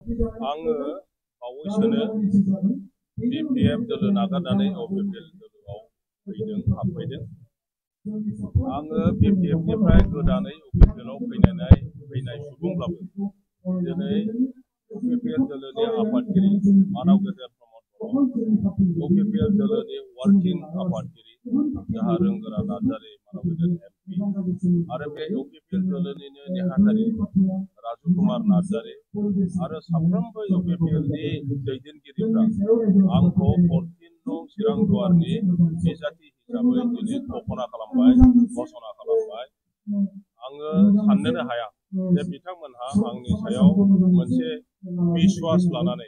आङो बावैसोनो BPF दोलो नागारनानै OPPL दोलोआव हाबफैदों। आङो BPF-निफ्राय गोदानै OPPL-आव फैनाय सुबुंब्लाबो दिनै OPPL दोलोनि आफादगिरि मानाव गेजेर प्रमद बर', OPPL दोलोनि वार्किं आफादगिरि जाहा रोंगोरा नार्जारि मानाव गेजेर MP आरो बे OPPL दोलोनिनो नेहाथारि राजु कुमार नार्जारि आरो साफ्रोमबो OPPL-नि दैदेनगिरिफ्रा आंखौ 14 नं चिरां दुवारनि बिजाथि हिसाबै दिनै घोषणा खालामबाय। आङो साननोनो हाया जे बिथांमोनहा आंनि सायाव मोनसे बिश्वास लानानै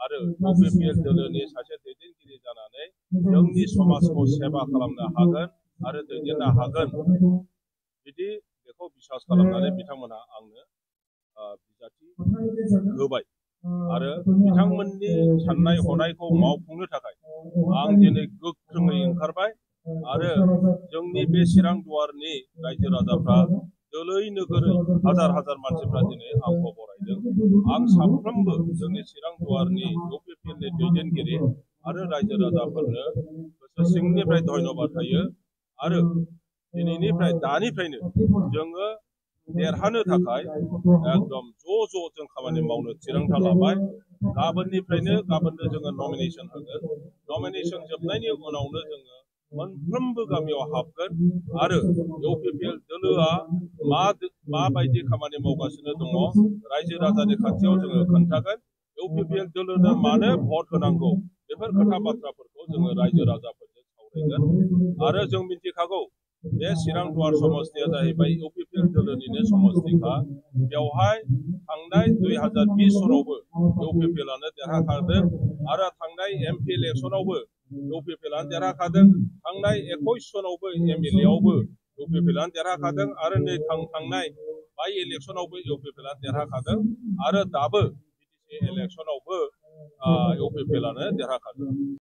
आरो OPPL दोलोनि सासे दैदेनगिरि जानानै जोंनि समाजखौ सेवा खालामनो हागोन आरो दैदेननो हागोन बिदि बेखौ बिश्वास खालामनानै बिथांमोनहा आंनो बिजाथि होबाय आरो बिथांमोननि साननाय हनायखौ मावफुंनो थाखाय आं दिनै गोख्रोङै ओंखारबाय आरो जोंनि बे चिरां दुवारनि रायजो राजाफ्रा दोलै नोगोरै हाजार हाजार मानसिफ्रा दिनै आंखौ बरायदों। आं साफ्रोमबो जोंनि चिरां दुवारनि OPPL-नि दैदेनगिरि आरो रायजो राजाफोरनो गोसो सिंनिफ्राय धन्यबाद होयो आरो दानिफ्रायनो जोङो देरहानो थाखाय एकदम ज' जों खामानि मावनो थिरांथा लाबाय। गाबोननो जोङो नमिनेसन होगोन। नमिनेसन जोबनायनि उनावनो जोङो मोनफ्रोमबो गामियाव हाबगोन आरो OPPL दोलोआ माबायदि खामानि मावगासिनो दङ रायजो राजानि खाथियाव जोङो खोन्थागोन। OPPL दोलोनो मानो भट होनांगौ बेफोर खोथा बाथ्राफोरखौ जोङो रायजो राजाफोरजों सावरायगोन आरो जों मिथिखागौ बे चिरां दुवार समस्तिया जाहैबाय OPPL दोलोनिनो समस्तिखा। बेवहाय थांनाय 2020 सनावबो OPPL-आनो देरहाखादों आरो थांनाय MP इलेक्सनावबो OPPL-आनो देरहाखादों। थांनाय 21 सनावबो MLA-आवबो OPPL-आनो देरहाखादों आरो नै थांनाय बाइ इलेक्सनावबो OPPL-आनो देरहाखादों आरो दाबो BTC इलेक्सनावबो OPPL-आनो देरहाखादों।